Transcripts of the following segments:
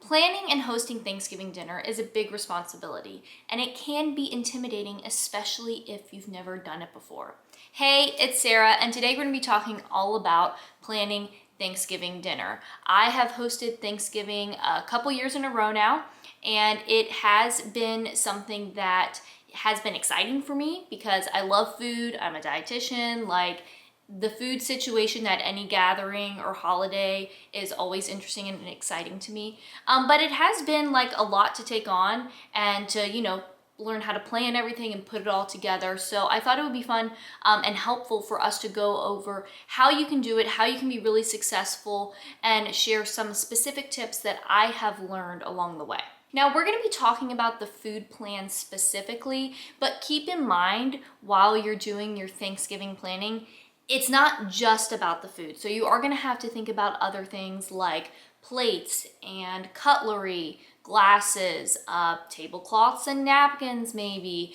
Planning and hosting Thanksgiving dinner is a big responsibility, and it can be intimidating, especially if you've never done it before. Hey, it's Sarah, and today we're going to be talking all about planning Thanksgiving dinner. I have hosted Thanksgiving a couple years in a row now, and it has been something that has been exciting for me because I love food. I'm a dietitian. The food situation at any gathering or holiday is always interesting and exciting to me. But it has been a lot to take on and to, learn how to plan everything and put it all together. So I thought it would be fun and helpful for us to go over how you can do it, how you can be really successful, and share some specific tips that I have learned along the way. Now, we're going to be talking about the food plan specifically, but keep in mind while you're doing your Thanksgiving planning, it's not just about the food. So you are going to have to think about other things like plates and cutlery, glasses, tablecloths and napkins maybe.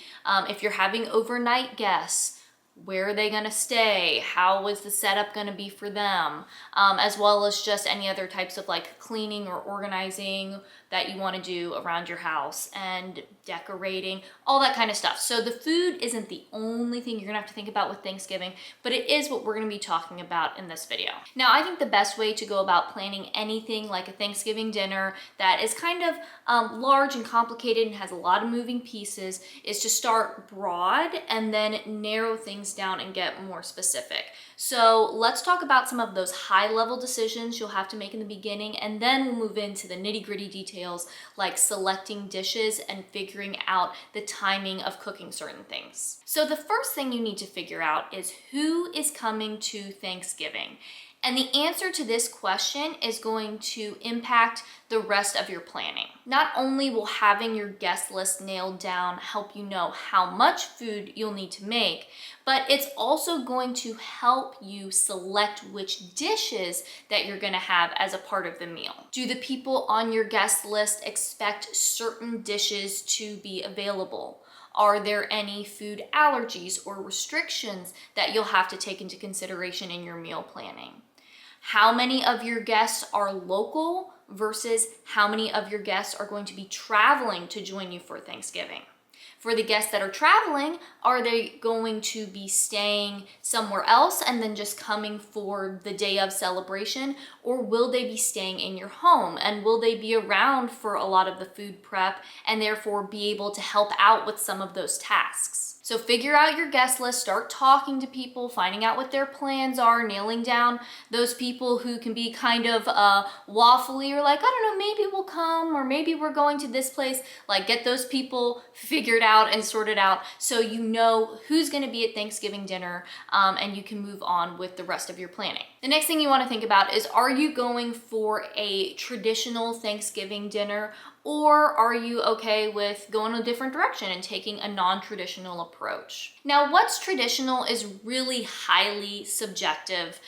If you're having overnight guests, where are they going to stay? How is the setup going to be for them? As well as just any other types of cleaning or organizing that you want to do around your house and decorating, all that kind of stuff. So the food isn't the only thing you're gonna have to think about with Thanksgiving, but it is what we're gonna be talking about in this video. Now, I think the best way to go about planning anything like a Thanksgiving dinner that is kind of large and complicated and has a lot of moving pieces is to start broad and then narrow things down and get more specific. So let's talk about some of those high-level decisions you'll have to make in the beginning, and then we'll move into the nitty-gritty details like selecting dishes and figuring out the timing of cooking certain things. So the first thing you need to figure out is who is coming to Thanksgiving. And the answer to this question is going to impact the rest of your planning. Not only will having your guest list nailed down help you know how much food you'll need to make, but it's also going to help you select which dishes that you're gonna have as a part of the meal. Do the people on your guest list expect certain dishes to be available? Are there any food allergies or restrictions that you'll have to take into consideration in your meal planning? How many of your guests are local versus how many of your guests are going to be traveling to join you for Thanksgiving? For the guests that are traveling, are they going to be staying somewhere else and then just coming for the day of celebration? Or will they be staying in your home? And will they be around for a lot of the food prep and therefore be able to help out with some of those tasks? So figure out your guest list, start talking to people, finding out what their plans are, nailing down those people who can be kind of waffly or I don't know, maybe we'll come or maybe we're going to this place. Get those people figured out and sorted out so you know who's going to be at Thanksgiving dinner and you can move on with the rest of your planning. The next thing you want to think about is, are you going for a traditional Thanksgiving dinner, or are you okay with going a different direction and taking a non-traditional approach? Now, what's traditional is really highly subjective.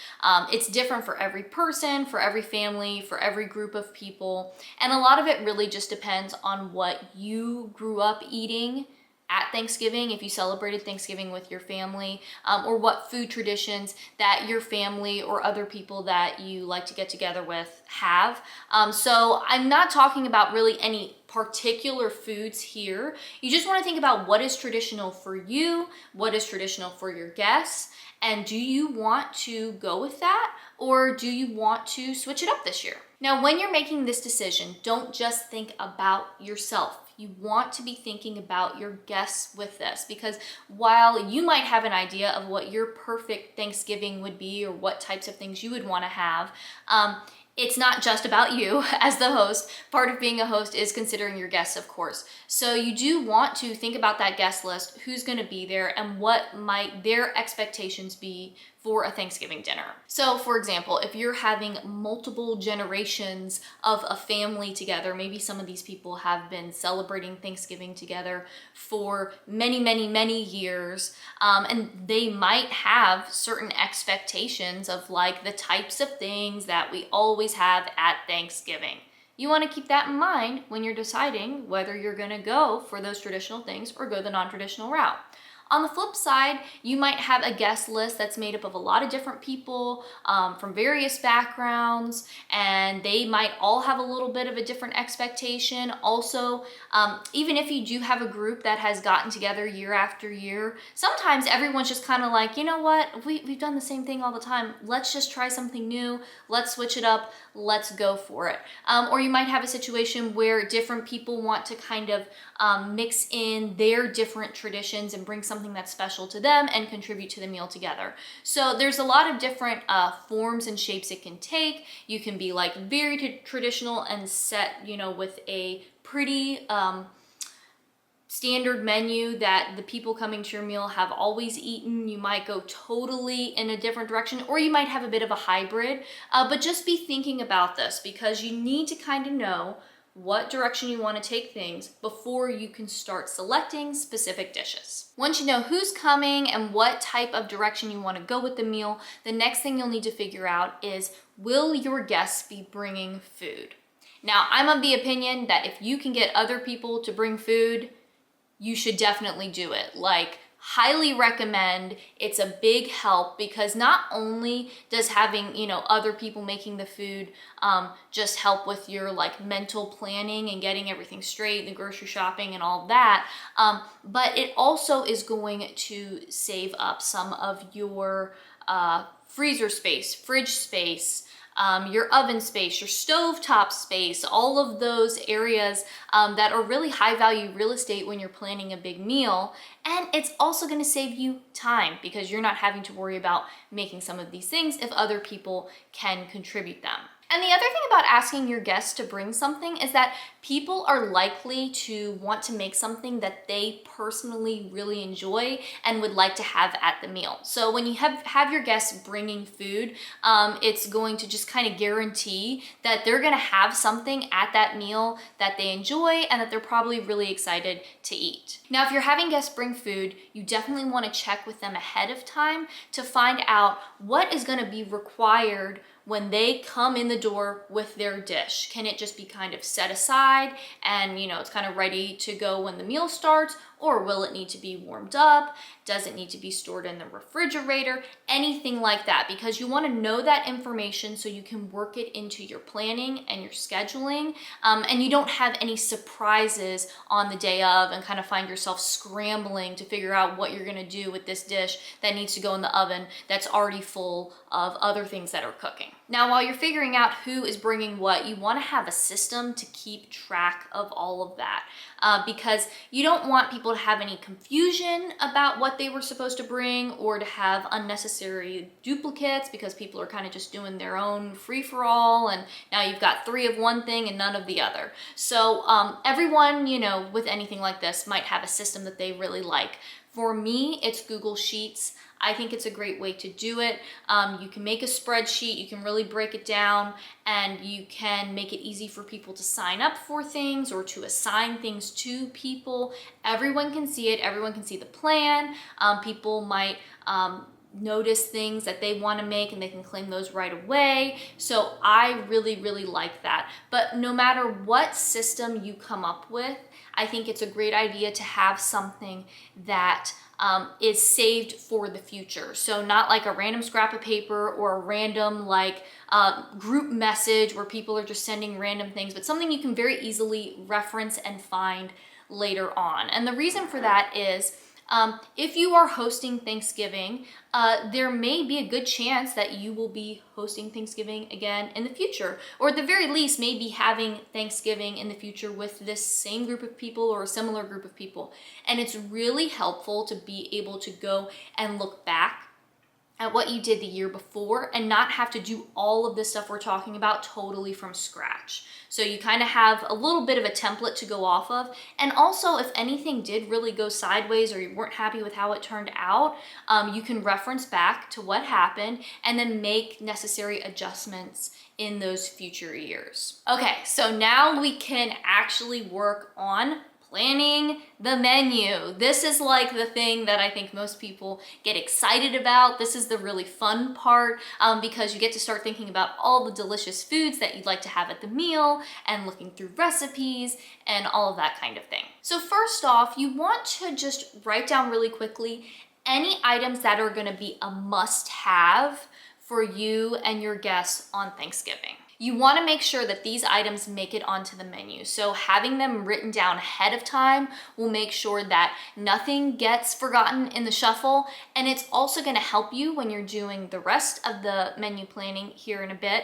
It's different for every person, for every family, for every group of people. And a lot of it really just depends on what you grew up eating at Thanksgiving, if you celebrated Thanksgiving with your family, or what food traditions that your family or other people that you like to get together with have. So I'm not talking about really any particular foods here. You just want to think about what is traditional for you, what is traditional for your guests, and do you want to go with that, or do you want to switch it up this year? Now, when you're making this decision, don't just think about yourself. You want to be thinking about your guests with this, because while you might have an idea of what your perfect Thanksgiving would be or what types of things you would want to have, it's not just about you as the host. Part of being a host is considering your guests, of course. So you do want to think about that guest list, who's going to be there, and what might their expectations be for a Thanksgiving dinner. So for example, if you're having multiple generations of a family together, maybe some of these people have been celebrating Thanksgiving together for many, many, many years, and they might have certain expectations of the types of things that we always have at Thanksgiving. You want to keep that in mind when you're deciding whether you're going to go for those traditional things or go the non-traditional route. On the flip side, you might have a guest list that's made up of a lot of different people from various backgrounds, and they might all have a little bit of a different expectation. Also, even if you do have a group that has gotten together year after year, sometimes everyone's just kind of like, you know what, we've done the same thing all the time. Let's just try something new. Let's switch it up. Let's go for it. Or you might have a situation where different people want to kind of mix in their different traditions and bring something that's special to them and contribute to the meal together. So there's a lot of different forms and shapes it can take. You can be like very traditional and set, you know, with a pretty standard menu that the people coming to your meal have always eaten. You might go totally in a different direction, or you might have a bit of a hybrid, but just be thinking about this, because you need to kind of know what direction you want to take things before you can start selecting specific dishes. Once you know who's coming and what type of direction you want to go with the meal, the next thing you'll need to figure out is, will your guests be bringing food? Now, I'm of the opinion that if you can get other people to bring food, you should definitely do it. Like, highly recommend. It's a big help, because not only does having, you know, other people making the food just help with your like mental planning and getting everything straight, the grocery shopping and all that, but it also is going to save up some of your freezer space, fridge space, your oven space, your stovetop space, all of those areas that are really high value real estate when you're planning a big meal. And it's also going to save you time, because you're not having to worry about making some of these things if other people can contribute them. And the other thing about asking your guests to bring something is that people are likely to want to make something that they personally really enjoy and would like to have at the meal. So when you have your guests bringing food, it's going to just kind of guarantee that they're going to have something at that meal that they enjoy and that they're probably really excited to eat. Now, if you're having guests bring food, you definitely want to check with them ahead of time to find out what is going to be required when they come in the door with their dish. Can it just be kind of set aside and, you know, it's kind of ready to go when the meal starts? Or will it need to be warmed up? Does it need to be stored in the refrigerator? Anything like that, because you want to know that information so you can work it into your planning and your scheduling, and you don't have any surprises on the day of and kind of find yourself scrambling to figure out what you're going to do with this dish that needs to go in the oven that's already full of other things that are cooking. Now, while you're figuring out who is bringing what, you want to have a system to keep track of all of that, because you don't want people to have any confusion about what they were supposed to bring, or to have unnecessary duplicates because people are kind of just doing their own free-for-all, and now you've got 3 of one thing and none of the other. So everyone, you know, with anything like this might have a system that they really like. For me, it's Google Sheets. I think it's a great way to do it. You can make a spreadsheet, you can really break it down, and you can make it easy for people to sign up for things or to assign things to people. Everyone can see it, everyone can see the plan. People might notice things that they want to make and they can claim those right away. So I really, really like that. But no matter what system you come up with, I think it's a great idea to have something that is saved for the future. So not like a random scrap of paper or a random like group message where people are just sending random things, but something you can very easily reference and find later on. And the reason for that is, if you are hosting Thanksgiving, there may be a good chance that you will be hosting Thanksgiving again in the future, or at the very least maybe having Thanksgiving in the future with this same group of people or a similar group of people. And it's really helpful to be able to go and look back at what you did the year before and not have to do all of this stuff we're talking about totally from scratch. So you kind of have a little bit of a template to go off of. And also, if anything did really go sideways or you weren't happy with how it turned out, you can reference back to what happened and then make necessary adjustments in those future years. Okay, so now we can actually work on planning the menu. This is like the thing that I think most people get excited about. This is the really fun part because you get to start thinking about all the delicious foods that you'd like to have at the meal and looking through recipes and all of that kind of thing. So first off, you want to just write down really quickly any items that are going to be a must-have for you and your guests on Thanksgiving. You want to make sure that these items make it onto the menu. So having them written down ahead of time will make sure that nothing gets forgotten in the shuffle. And it's also going to help you when you're doing the rest of the menu planning here in a bit,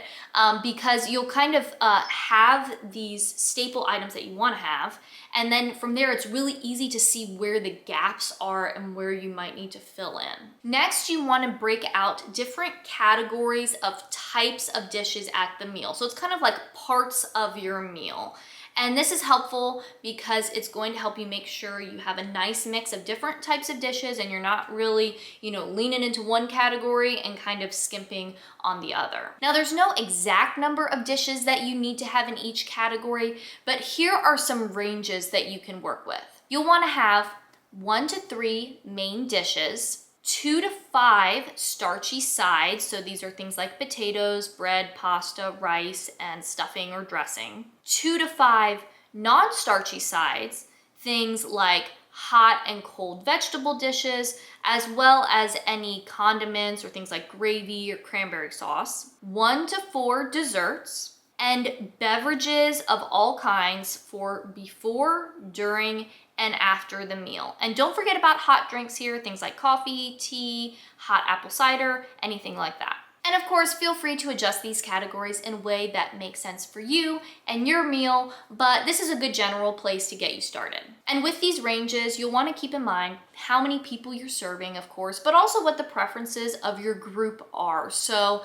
because you'll kind of have these staple items that you want to have. And then from there, it's really easy to see where the gaps are and where you might need to fill in. Next, you want to break out different categories of types of dishes at the meal. So it's kind of like parts of your meal. And this is helpful because it's going to help you make sure you have a nice mix of different types of dishes and you're not really, leaning into one category and kind of skimping on the other. Now, there's no exact number of dishes that you need to have in each category, but here are some ranges that you can work with. You'll want to have 1 to 3 main dishes, 2 to 5 starchy sides. So these are things like potatoes, bread, pasta, rice, and stuffing or dressing. 2 to 5 non-starchy sides, things like hot and cold vegetable dishes, as well as any condiments or things like gravy or cranberry sauce. 1 to 4 desserts, and beverages of all kinds for before, during, and after the meal. And don't forget about hot drinks here, things like coffee, tea, hot apple cider, anything like that. And of course, feel free to adjust these categories in a way that makes sense for you and your meal, but this is a good general place to get you started. And with these ranges, you'll want to keep in mind how many people you're serving, of course, but also what the preferences of your group are. So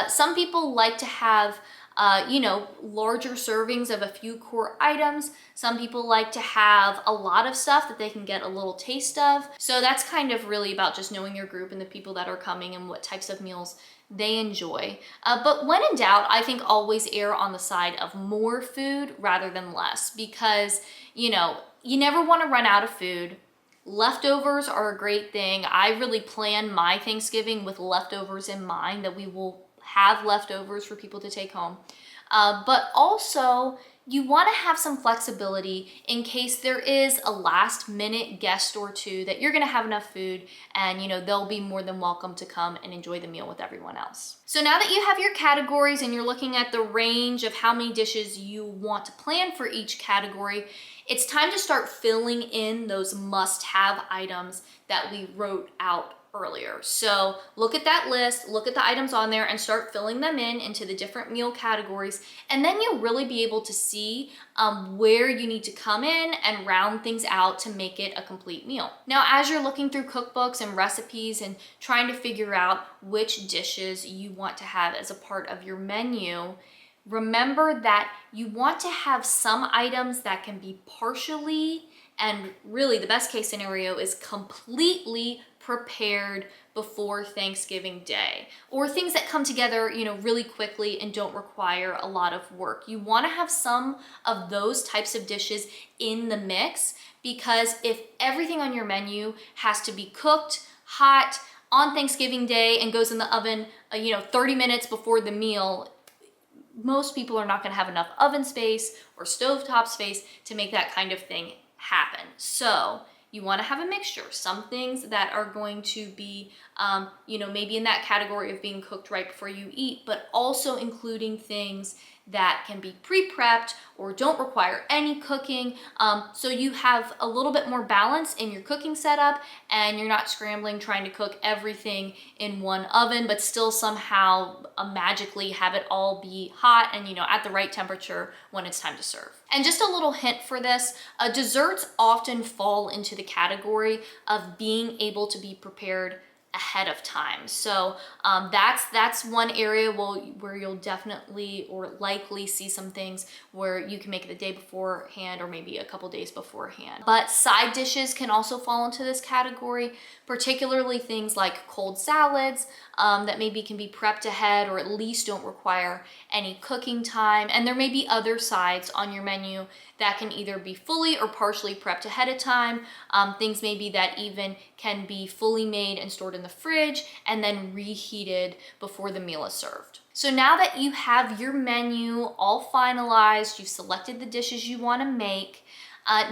some people like to have larger servings of a few core items. Some people like to have a lot of stuff that they can get a little taste of. So that's kind of really about just knowing your group and the people that are coming and what types of meals they enjoy. But when in doubt, I think always err on the side of more food rather than less, because, you never want to run out of food. Leftovers are a great thing. I really plan my Thanksgiving with leftovers in mind, that we will have leftovers for people to take home. But also, you want to have some flexibility in case there is a last minute guest or two that you're going to have enough food and they'll be more than welcome to come and enjoy the meal with everyone else. So now that you have your categories and you're looking at the range of how many dishes you want to plan for each category, it's time to start filling in those must-have items that we wrote out earlier. So look at that list, look at the items on there, and start filling them in into the different meal categories. And then you'll really be able to see where you need to come in and round things out to make it a complete meal. Now, as you're looking through cookbooks and recipes and trying to figure out which dishes you want to have as a part of your menu, remember that you want to have some items that can be partially, and really the best case scenario is completely prepared before Thanksgiving Day, or things that come together, really quickly and don't require a lot of work. You want to have some of those types of dishes in the mix, because if everything on your menu has to be cooked hot on Thanksgiving Day and goes in the oven, 30 minutes before the meal, most people are not going to have enough oven space or stovetop space to make that kind of thing happen. So you want to have a mixture, some things that are going to be, maybe in that category of being cooked right before you eat, but also including things that can be pre-prepped or don't require any cooking. So you have a little bit more balance in your cooking setup, and you're not scrambling trying to cook everything in one oven, but still somehow magically have it all be hot and, at the right temperature when it's time to serve. And just a little hint for this, desserts often fall into the category of being able to be prepared ahead of time. So that's one area where you'll definitely or likely see some things where you can make it the day beforehand or maybe a couple days beforehand. But side dishes can also fall into this category, particularly things like cold salads that maybe can be prepped ahead or at least don't require any cooking time. And there may be other sides on your menu that can either be fully or partially prepped ahead of time. Things maybe that even can be fully made and stored in the fridge and then reheated before the meal is served. So now that you have your menu all finalized, you've selected the dishes you want to make,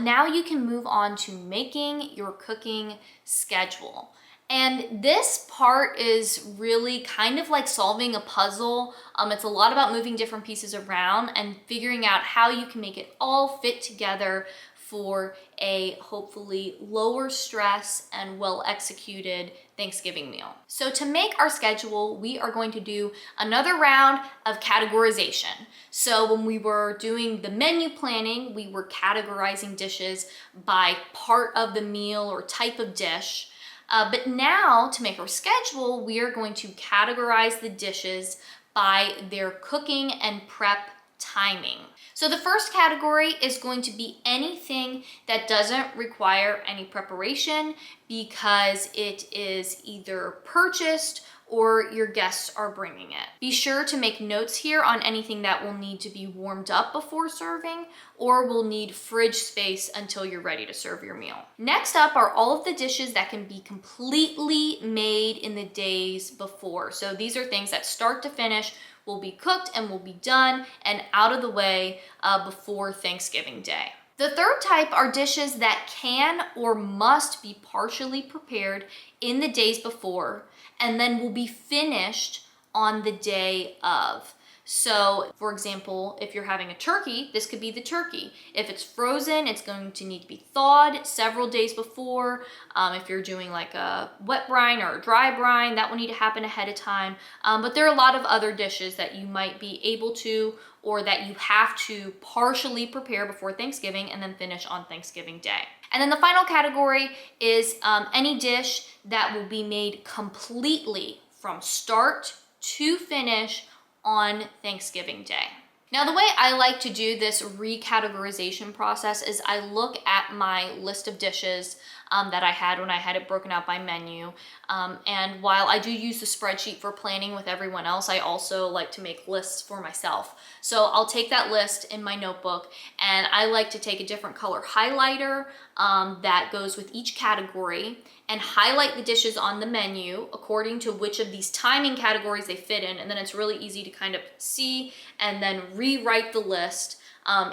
now you can move on to making your cooking schedule. And this part is really kind of like solving a puzzle. It's a lot about moving different pieces around and figuring out how you can make it all fit together for a hopefully lower stress and well executed Thanksgiving meal. So to make our schedule, we are going to do another round of categorization. So when we were doing the menu planning, we were categorizing dishes by part of the meal or type of dish. But now to make our schedule, we are going to categorize the dishes by their cooking and prep timing. So the first category is going to be anything that doesn't require any preparation because it is either purchased or your guests are bringing it. Be sure to make notes here on anything that will need to be warmed up before serving or will need fridge space until you're ready to serve your meal. Next up are all of the dishes that can be completely made in the days before. So these are things that start to finish will be cooked and will be done and out of the way before Thanksgiving Day. The third type are dishes that can or must be partially prepared in the days before and then will be finished on the day of. So for example, if you're having a turkey, this could be the turkey. If it's frozen, it's going to need to be thawed several days before. If you're doing like a wet brine or a dry brine, that will need to happen ahead of time. But there are a lot of other dishes that you might be able to or that you have to partially prepare before Thanksgiving and then finish on Thanksgiving Day. And then the final category is any dish that will be made completely from start to finish on Thanksgiving Day. Now, the way I like to do this recategorization process is I look at my list of dishes that I had when I had it broken out by menu. And while I do use the spreadsheet for planning with everyone else, I also like to make lists for myself. So I'll take that list in my notebook and I like to take a different color highlighter that goes with each category and highlight the dishes on the menu according to which of these timing categories they fit in. And then it's really easy to kind of see and then rewrite the list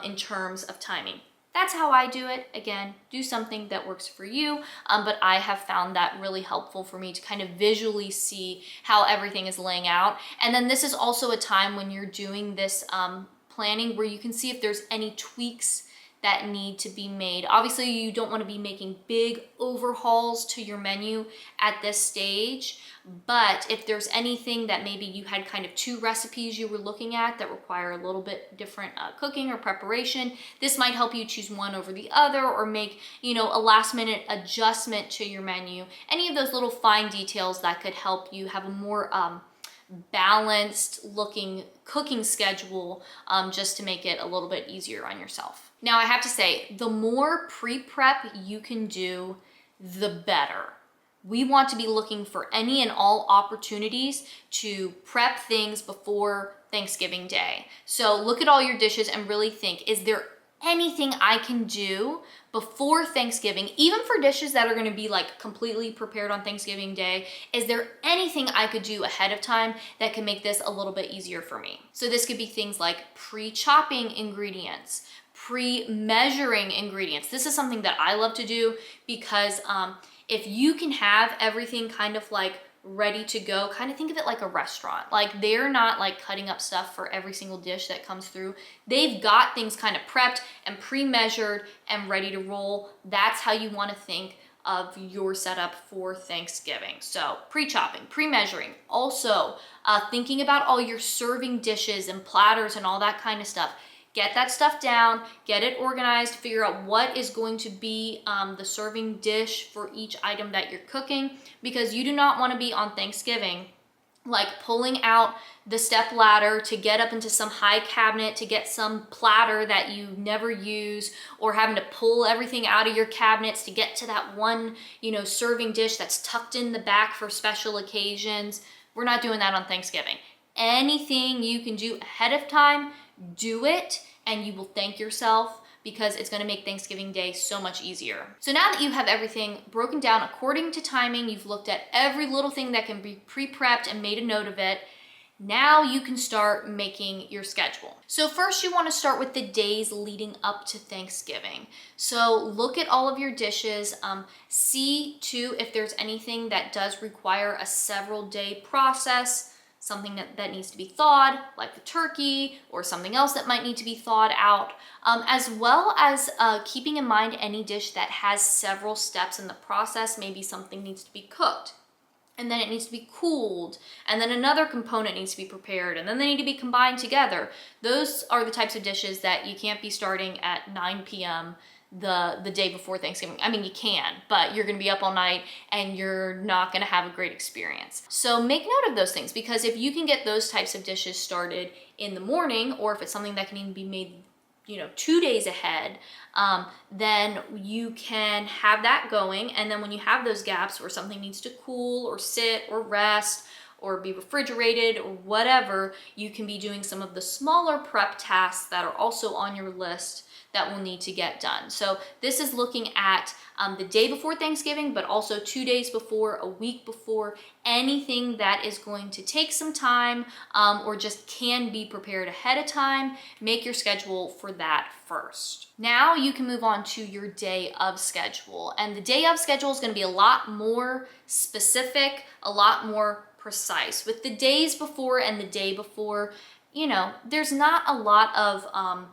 in terms of timing. That's how I do it. Again, do something that works for you, but I have found that really helpful for me to kind of visually see how everything is laying out. And then this is also a time when you're doing this planning where you can see if there's any tweaks that need to be made. Obviously, you don't want to be making big overhauls to your menu at this stage, but if there's anything that maybe you had kind of two recipes you were looking at that require a little bit different cooking or preparation, this might help you choose one over the other or make, a last minute adjustment to your menu. Any of those little fine details that could help you have a more balanced looking cooking schedule just to make it a little bit easier on yourself. Now, I have to say, the more pre-prep you can do, the better. We want to be looking for any and all opportunities to prep things before Thanksgiving Day. So look at all your dishes and really think, is there anything I can do before Thanksgiving, even for dishes that are going to be like completely prepared on Thanksgiving Day? Is there anything I could do ahead of time that can make this a little bit easier for me? So this could be things like pre-chopping ingredients, pre-measuring ingredients. This is something that I love to do because if you can have everything kind of like ready to go, kind of think of it like a restaurant. Like they're not like cutting up stuff for every single dish that comes through. They've got things kind of prepped and pre-measured and ready to roll. That's how you want to think of your setup for Thanksgiving. So pre-chopping, pre-measuring, also thinking about all your serving dishes and platters and all that kind of stuff. Get that stuff down, get it organized, figure out what is going to be the serving dish for each item that you're cooking, because you do not want to be on Thanksgiving like pulling out the step ladder to get up into some high cabinet to get some platter that you never use, or having to pull everything out of your cabinets to get to that one, serving dish that's tucked in the back for special occasions. We're not doing that on Thanksgiving. Anything you can do ahead of time, do it, and you will thank yourself, because it's gonna make Thanksgiving Day so much easier. So now that you have everything broken down according to timing, you've looked at every little thing that can be pre-prepped and made a note of it, now you can start making your schedule. So first you wanna start with the days leading up to Thanksgiving. So look at all of your dishes, see too if there's anything that does require a several day process, something that needs to be thawed, like the turkey, or something else that might need to be thawed out, as well as keeping in mind any dish that has several steps in the process. Maybe something needs to be cooked, and then it needs to be cooled, and then another component needs to be prepared, and then they need to be combined together. Those are the types of dishes that you can't be starting at 9 p.m. the day before Thanksgiving. I mean, you can, but you're gonna be up all night and you're not gonna have a great experience. So make note of those things, because if you can get those types of dishes started in the morning, or if it's something that can even be made 2 days ahead, then you can have that going. And then when you have those gaps where something needs to cool or sit or rest or be refrigerated or whatever, you can be doing some of the smaller prep tasks that are also on your list that will need to get done. So this is looking at the day before Thanksgiving, but also 2 days before, a week before, anything that is going to take some time, or just can be prepared ahead of time. Make your schedule for that first. Now you can move on to your day of schedule. And the day of schedule is gonna be a lot more specific, a lot more precise. With the days before and the day before, there's not a lot of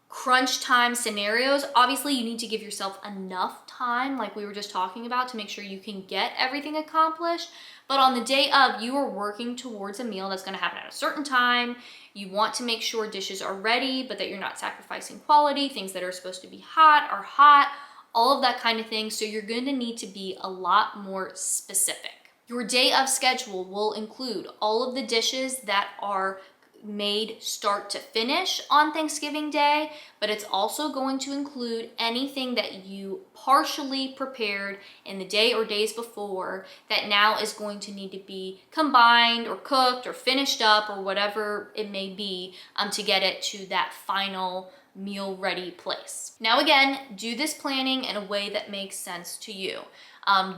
crunch time scenarios. Obviously, you need to give yourself enough time, like we were just talking about, to make sure you can get everything accomplished. But on the day of, you are working towards a meal that's going to happen at a certain time. You want to make sure dishes are ready, but that you're not sacrificing quality. Things that are supposed to be hot are hot, all of that kind of thing. So you're going to need to be a lot more specific. Your day of schedule will include all of the dishes that are made start to finish on Thanksgiving Day, but it's also going to include anything that you partially prepared in the day or days before that now is going to need to be combined or cooked or finished up or whatever it may be, to get it to that final meal ready place. Now again, do this planning in a way that makes sense to you.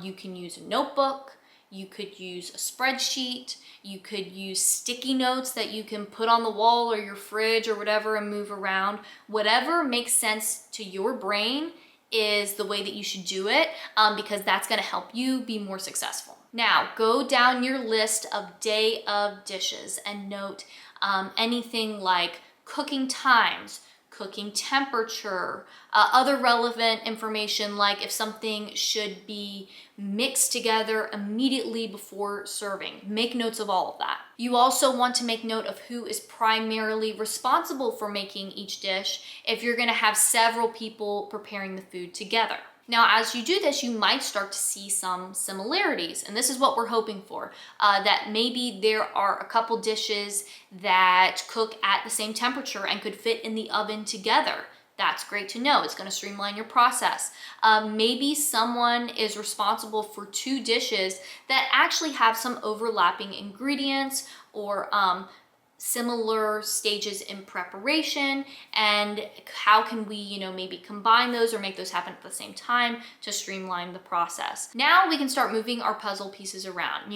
You can use a notebook, you could use a spreadsheet, you could use sticky notes that you can put on the wall or your fridge or whatever and move around. Whatever makes sense to your brain is the way that you should do it, because that's gonna help you be more successful. Now, go down your list of day of dishes and note anything like cooking times, cooking temperature, other relevant information like if something should be mixed together immediately before serving. Make notes of all of that. You also want to make note of who is primarily responsible for making each dish if you're gonna have several people preparing the food together. Now, as you do this, you might start to see some similarities, and this is what we're hoping for, that maybe there are a couple dishes that cook at the same temperature and could fit in the oven together. That's great to know. It's going to streamline your process. Maybe someone is responsible for 2 dishes that actually have some overlapping ingredients or similar stages in preparation, and how can we, maybe combine those or make those happen at the same time to streamline the process. Now we can start moving our puzzle pieces around.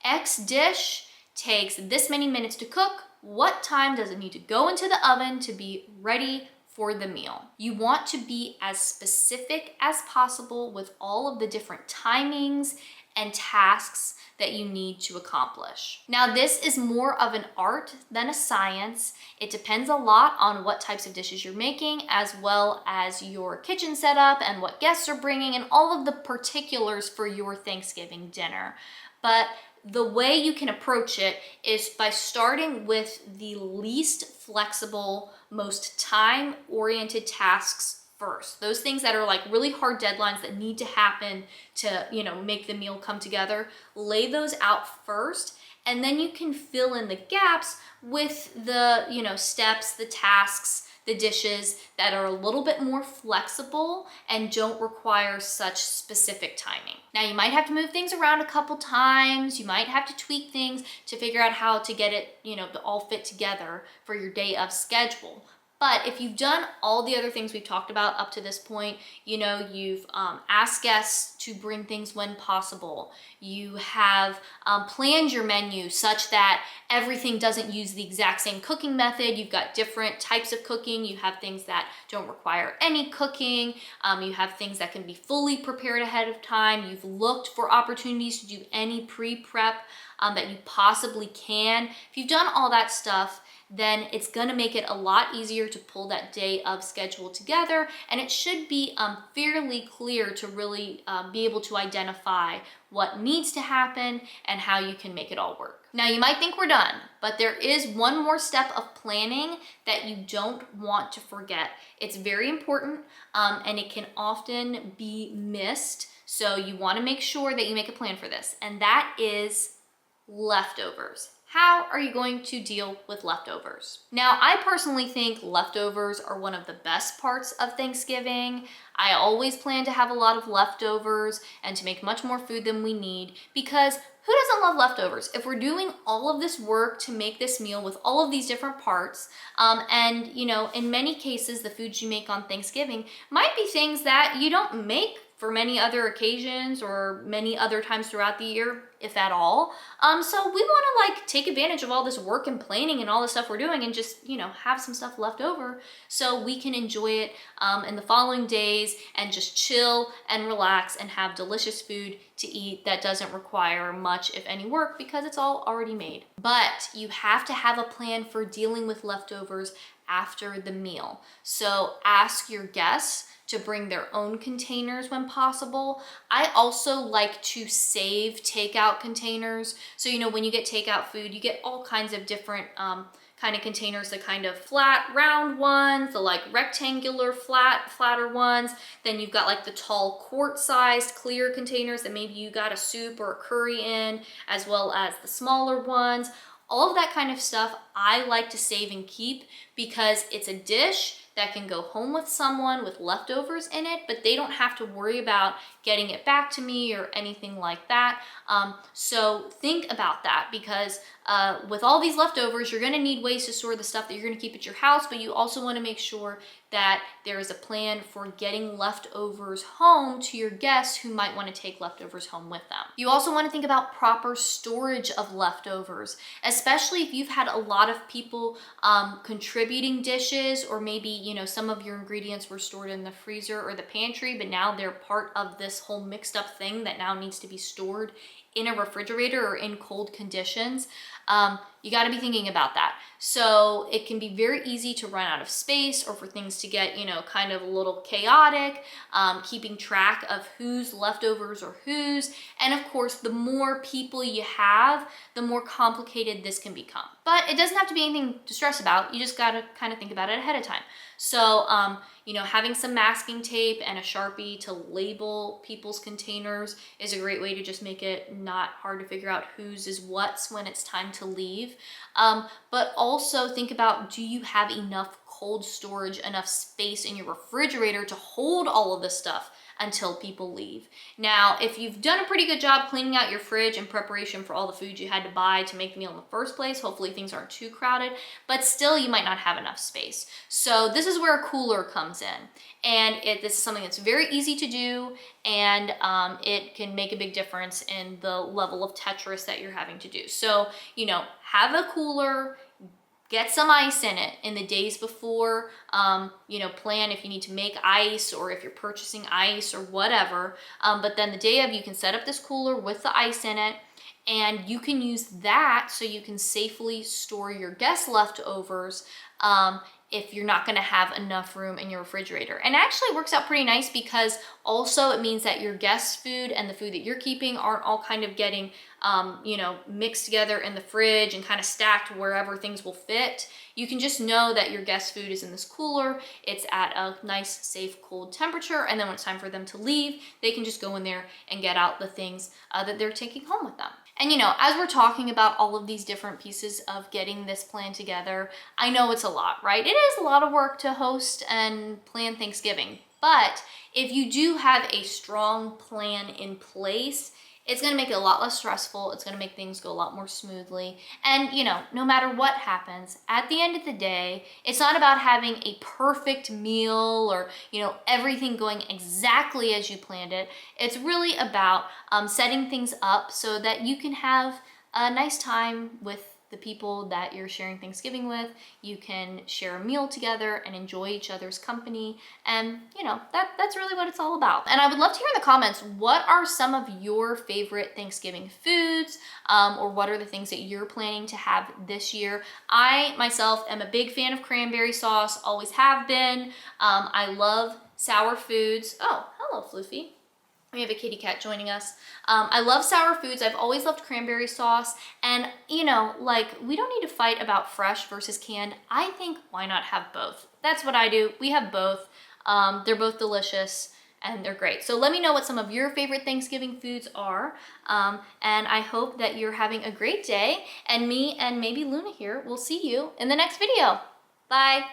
X dish takes this many minutes to cook. What time does it need to go into the oven to be ready for the meal? You want to be as specific as possible with all of the different timings and tasks that you need to accomplish. Now, this is more of an art than a science. It depends a lot on what types of dishes you're making, as well as your kitchen setup and what guests are bringing and all of the particulars for your Thanksgiving dinner. But the way you can approach it is by starting with the least flexible, most time-oriented tasks first. Those things that are like really hard deadlines that need to happen to, make the meal come together, lay those out first, and then you can fill in the gaps with the, steps, the tasks, the dishes that are a little bit more flexible and don't require such specific timing. Now, you might have to move things around a couple times. You might have to tweak things to figure out how to get it, to all fit together for your day of schedule. But if you've done all the other things we've talked about up to this point, you've asked guests to bring things when possible. You have planned your menu such that everything doesn't use the exact same cooking method. You've got different types of cooking. You have things that don't require any cooking. You have things that can be fully prepared ahead of time. You've looked for opportunities to do any pre-prep that you possibly can. If you've done all that stuff, then it's gonna make it a lot easier to pull that day of schedule together, and it should be fairly clear to really be able to identify what needs to happen and how you can make it all work. Now, you might think we're done, but there is one more step of planning that you don't want to forget. It's very important, and it can often be missed, so you wanna make sure that you make a plan for this, and that is leftovers. How are you going to deal with leftovers? Now, I personally think leftovers are one of the best parts of Thanksgiving. I always plan to have a lot of leftovers and to make much more food than we need, because who doesn't love leftovers? If we're doing all of this work to make this meal with all of these different parts, and in many cases, the foods you make on Thanksgiving might be things that you don't make for many other occasions or many other times throughout the year, if at all. So we wanna take advantage of all this work and planning and all the stuff we're doing and just, have some stuff left over so we can enjoy it in the following days and just chill and relax and have delicious food to eat that doesn't require much, if any, work because it's all already made. But you have to have a plan for dealing with leftovers after the meal. So ask your guests to bring their own containers when possible. I also like to save takeout containers. So, when you get takeout food, you get all kinds of different kind of containers, the kind of flat, round ones, the rectangular, flatter ones. Then you've got the tall quart-sized clear containers that maybe you got a soup or a curry in, as well as the smaller ones. All of that kind of stuff I like to save and keep because it's a dish that can go home with someone with leftovers in it, but they don't have to worry about getting it back to me or anything like that. So think about that, because with all these leftovers, you're gonna need ways to store the stuff that you're gonna keep at your house, but you also wanna make sure that there is a plan for getting leftovers home to your guests who might wanna take leftovers home with them. You also wanna think about proper storage of leftovers, especially if you've had a lot of people contributing dishes, or maybe some of your ingredients were stored in the freezer or the pantry, but now they're part of this whole mixed up thing that now needs to be stored in a refrigerator or in cold conditions. You got to be thinking about that. So it can be very easy to run out of space, or for things to get, kind of a little chaotic, keeping track of whose leftovers are whose. And of course, the more people you have, the more complicated this can become. But it doesn't have to be anything to stress about. You just got to kind of think about it ahead of time. So, having some masking tape and a Sharpie to label people's containers is a great way to just make it not hard to figure out whose is what's when it's time to leave. But also think about, do you have enough cold storage, enough space in your refrigerator to hold all of this stuff until people leave? Now, if you've done a pretty good job cleaning out your fridge in preparation for all the food you had to buy to make the meal in the first place, hopefully things aren't too crowded, but still you might not have enough space. So this is where a cooler comes in. And this is something that's very easy to do, and it can make a big difference in the level of Tetris that you're having to do. So, have a cooler, get some ice in it in the days before, plan if you need to make ice or if you're purchasing ice or whatever. But then the day of, you can set up this cooler with the ice in it, and you can use that so you can safely store your guest leftovers if you're not gonna have enough room in your refrigerator. And actually it works out pretty nice because also it means that your guests' food and the food that you're keeping aren't all kind of getting you know, mixed together in the fridge and kind of stacked wherever things will fit. You can just know that your guest food is in this cooler, it's at a nice, safe, cold temperature, and then when it's time for them to leave, they can just go in there and get out the things that they're taking home with them. And you know, as we're talking about all of these different pieces of getting this plan together, I know it's a lot, right? It is a lot of work to host and plan Thanksgiving, but if you do have a strong plan in place, it's gonna make it a lot less stressful. It's gonna make things go a lot more smoothly. And you know, no matter what happens, at the end of the day, it's not about having a perfect meal or, you know, everything going exactly as you planned it. It's really about setting things up so that you can have a nice time with the people that you're sharing Thanksgiving with. You can share a meal together and enjoy each other's company. And you know, that's really what it's all about. And I would love to hear in the comments, what are some of your favorite Thanksgiving foods, or what are the things that you're planning to have this year? I myself am a big fan of cranberry sauce, always have been. I love sour foods. Oh, hello, Floofy. We have a kitty cat joining us. I love sour foods. I've always loved cranberry sauce. And you know, like, we don't need to fight about fresh versus canned. I think why not have both? That's what I do. We have both. They're both delicious and they're great. So let me know what some of your favorite Thanksgiving foods are. And I hope that you're having a great day. And me and maybe Luna here will see you in the next video. Bye.